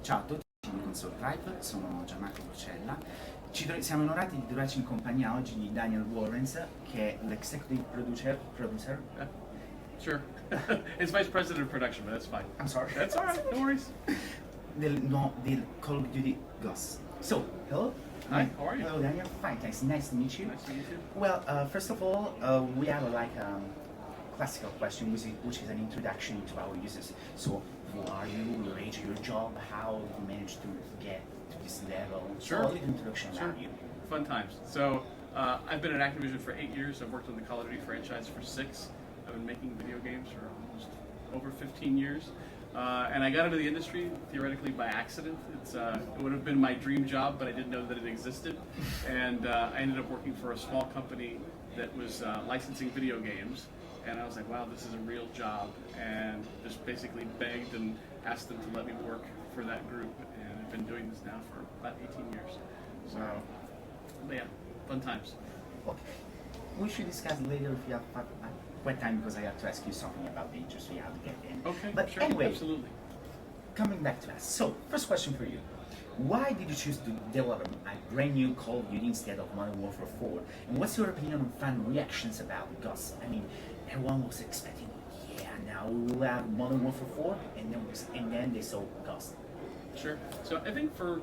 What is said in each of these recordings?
Ciao a tutti di Console Tribe, sono Gianmarco Porcella. Siamo onorati di trovarci in compagnia oggi di Daniel Warrens, che è l'executive producer. Sure. It's vice president of production, but that's fine. I'm sorry. That's all right. No worries. Del Call of Duty Ghosts. So, hello. Hi, how are you? Hello, Daniel. Fine, thanks. Nice to meet you. Nice to meet you. Well, first of all, we have a classical question, which is an introduction to our users. So, who are you? Your age, your job? How you managed to get to this level? Sure. So, a little introduction Sure. about you. Fun times. So, I've been at Activision for 8 years. I've worked on the Call of Duty franchise for 6. I've been making video games for almost over 15 years. And I got into the industry theoretically by accident. It would have been my dream job, but I didn't know that it existed. And I ended up working for a small company that was licensing video games. And I was like, wow, this is a real job. And just basically begged and asked them to let me work for that group. And I've been doing this now for about 18 years. So, but yeah, fun times. Okay. We should discuss later if you have quite time, because I have to ask you something about the industry, how to get in. Okay, But sure, anyway, absolutely. coming back to us. So, first question for you. Why did you choose to develop a brand new Call of Duty instead of Modern Warfare 4? And what's your opinion on fan reactions about the Ghosts? I mean, everyone was expecting, yeah, now we will have Modern Warfare 4, and then they saw Ghosts. Sure. So I think for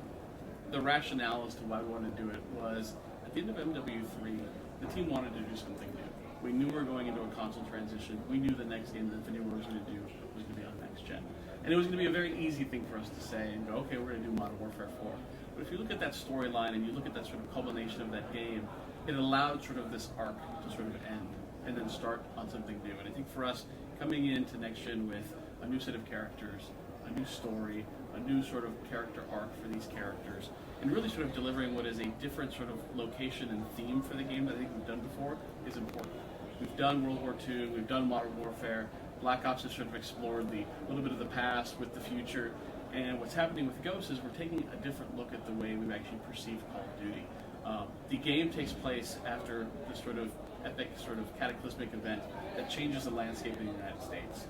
the rationale as to why we wanted to do it was, at the end of MW3, the team wanted to do something new. We knew we were going into a console transition. We knew the next game that Infinity War was going to do was going to be on next gen. And it was going to be a very easy thing for us to say and go, okay, we're going to do Modern Warfare 4. But if you look at that storyline and you look at that sort of culmination of that game, it allowed sort of this arc to sort of end and then start on something new. And I think for us, coming into next gen with a new set of characters, a new story, a new sort of character arc for these characters, and really sort of delivering what is a different sort of location and theme for the game that I think we've done before is important. We've done World War II, we've done Modern Warfare. Black Ops has sort of explored the little bit of the past with the future, and what's happening with Ghosts is we're taking a different look at the way we've actually perceived Call of Duty. The game takes place after this sort of epic, sort of cataclysmic event that changes the landscape of the United States.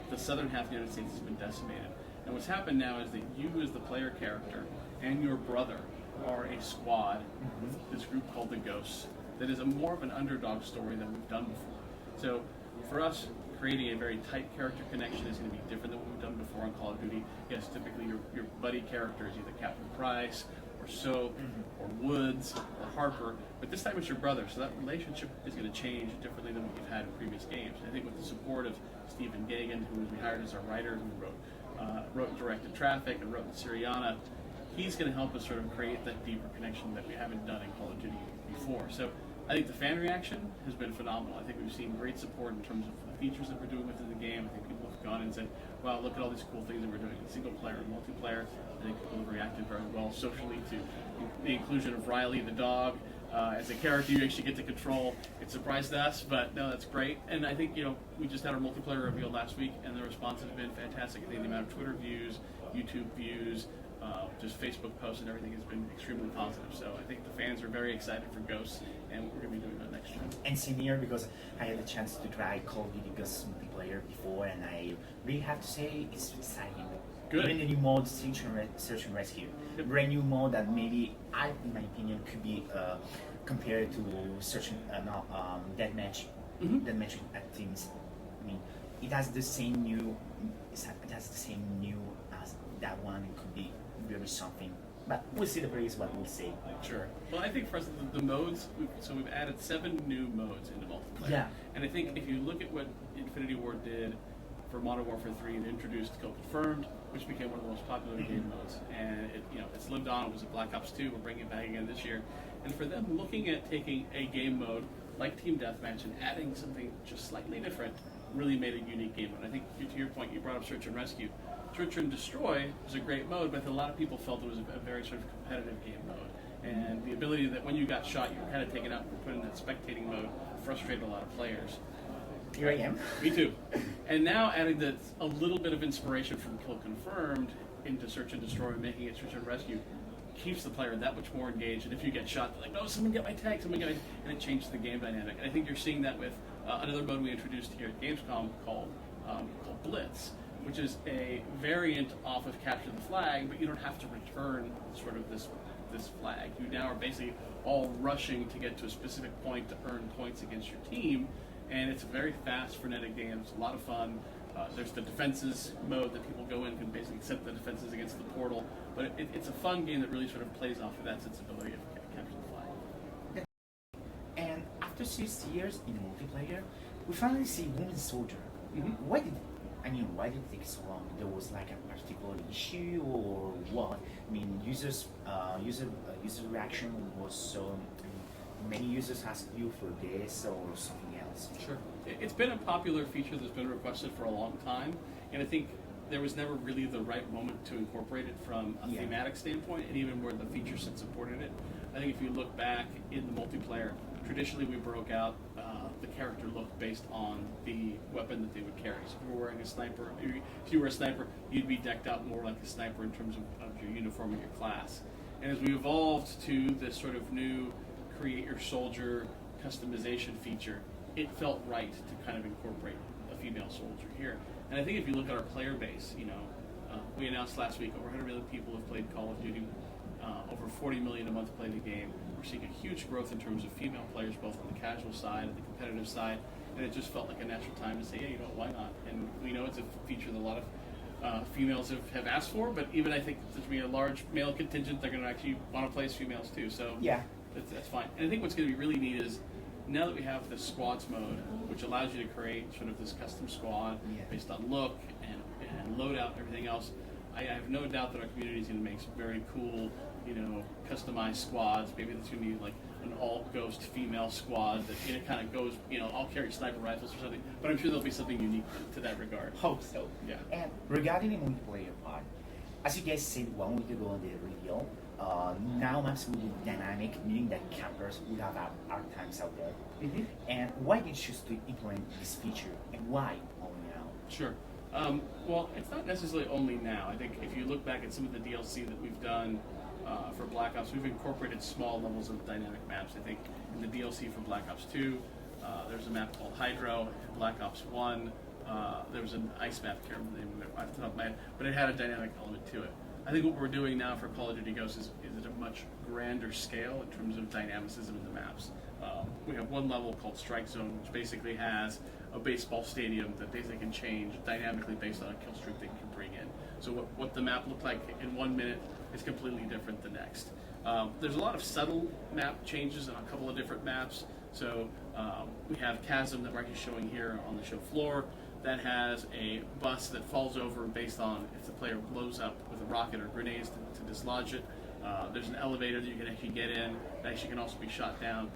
The southern half of the United States has been decimated. And what's happened now is that you, as the player character, and your brother are a squad with this group called the Ghosts that is more of an underdog story than we've done before. So for us, creating a very tight character connection is going to be different than what we've done before on Call of Duty. Yes, typically your buddy character is either Captain Price or Soap or Woods or Harper, but this time it's your brother, so that relationship is going to change differently than what you've had in previous games. I think with the support of Stephen Gagan, who we hired as our writer, who wrote and directed Traffic and wrote in Syriana, he's going to help us sort of create that deeper connection that we haven't done in Call of Duty before. So I think the fan reaction has been phenomenal. I think we've seen great support in terms of the features that we're doing within the game. I think people have gone and said, wow, look at all these cool things that we're doing in single player and multiplayer. I think people have reacted very well socially to the inclusion of Riley the dog as a character you actually get to control. It surprised us, but no, that's great. And I think, we just had our multiplayer reveal last week, and the response has been fantastic. I think the amount of Twitter views, YouTube views, just Facebook posts and everything has been extremely positive. So I think the fans are very excited for Ghosts, and we're going to be doing that next year. And same here, because I had the chance to try Call of Duty Ghosts multiplayer before, and I really have to say it's exciting. Good. Even the new mode, Search and Rescue. Yep. Brand new mode that maybe, in my opinion, could be compared to Deathmatch. Deathmatch at Teams. I mean, it has the same new as that one. It could be really something. But we'll see the praise what we'll see. Sure. Well, I think for us, the modes, we've added 7 new modes into multiplayer. Yeah. And I think if you look at what Infinity War did for Modern Warfare 3, it introduced Kill Confirmed, which became one of the most popular game modes. And it's lived on. It was a Black Ops 2. We're bringing it back again this year. And for them, looking at taking a game mode like Team Deathmatch and adding something just slightly different really made a unique game mode. I think to your point, you brought up Search and Rescue. Search and Destroy was a great mode, but a lot of people felt it was a very sort of competitive game mode. And the ability that when you got shot, you were kind of taken out and put in that spectating mode frustrated a lot of players. Here I am. Me too. And now adding a little bit of inspiration from Kill Confirmed into Search and Destroy and making it Search and Rescue keeps the player that much more engaged. And if you get shot, they're like, no, someone get my tag, and it changes the game dynamic. And I think you're seeing that with another mode we introduced here at Gamescom called Blitz, which is a variant off of capture the flag, but you don't have to return sort of this flag. You now are basically all rushing to get to a specific point to earn points against your team, and it's a very fast, frenetic game. It's a lot of fun. There's the defenses mode that people go in and can basically set the defenses against the portal, but it's a fun game that really sort of plays off of that sensibility of capture the flag. And after 6 years in multiplayer, we finally see Woman Soldier. Mm-hmm. Why did it take so long? There was like a particular issue or what? I mean, user reaction was so. Many users ask you for this or something else. Sure. It's been a popular feature that's been requested for a long time, and I think there was never really the right moment to incorporate it from a thematic standpoint, and even where the feature set supported it. I think if you look back in the multiplayer, traditionally we broke out the character look based on the weapon that they would carry. So if you were wearing a sniper, if you were a sniper, you'd be decked out more like a sniper in terms of your uniform and your class. And as we evolved to this sort of new create your soldier customization feature, it felt right to kind of incorporate a female soldier here. And I think if you look at our player base, we announced last week over 100 million people have played Call of Duty, over 40 million a month play the game. We're seeing a huge growth in terms of female players, both on the casual side and the competitive side, and it just felt like a natural time to say, yeah, why not? And we know it's a feature that a lot of females have asked for, but even I think there's going to be a large male contingent, they're going to actually want to play as females too. So yeah. That's fine. And I think what's going to be really neat is now that we have the squads mode, which allows you to create sort of this custom squad based on look and loadout and everything else, I have no doubt that our community is going to make some very cool, customized squads. Maybe it's going to be like an all-ghost female squad that kind of goes, all carry sniper rifles or something. But I'm sure there'll be something unique to that regard. Hope so. Yeah. And regarding the multiplayer part, as you guys said 1 week ago on the reveal, now maps will be dynamic, meaning that campers will have hard times out there. Mm-hmm. And why did you choose to implement this feature, and why only now? Sure. Well, it's not necessarily only now. I think if you look back at some of the DLC that we've done for Black Ops, we've incorporated small levels of dynamic maps. I think in the DLC for Black Ops 2, there's a map called Hydro. In Black Ops 1, there was an ice map, I can't remember the name of it off the top of my head, but it had a dynamic element to it. I think what we're doing now for Call of Duty Ghosts is at a much grander scale in terms of dynamicism in the maps. We have one level called Strike Zone, which basically has a baseball stadium that basically can change dynamically based on a kill streak they can bring in. So what the map looked like in 1 minute is completely different the next. There's a lot of subtle map changes on a couple of different maps. So we have Chasm that we're actually showing here on the show floor. That has a bus that falls over based on if the player blows up with a rocket or grenades to dislodge it. There's an elevator that you can actually get in that actually can also be shot down.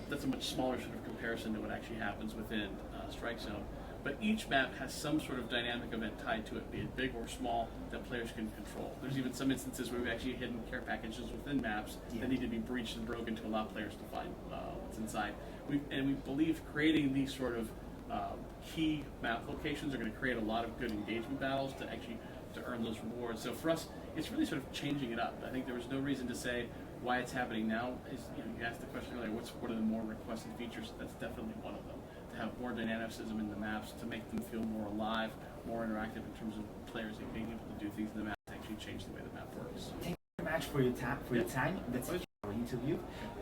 That's a much smaller sort of comparison to what actually happens within Strike Zone. But each map has some sort of dynamic event tied to it, be it big or small, that players can control. There's even some instances where we've actually hidden care packages within maps that need to be breached and broken to allow players to find what's inside. We believe creating these sort of key map locations are going to create a lot of good engagement battles to earn those rewards. So for us, it's really sort of changing it up. I think there was no reason to say why it's happening now. You asked the question earlier, what are the more requested features? That's definitely one of them. To have more dynamicism in the maps, to make them feel more alive, more interactive in terms of players being able to do things in the map to actually change the way the map works. Thank you very much for your time. That's it for our interview.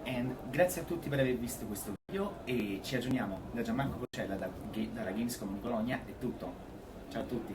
And grazie a tutti per aver visto questo video e ci aggiorniamo. Da Gianmarco Porcella dalla Gamescom di Bologna è tutto. Ciao a tutti.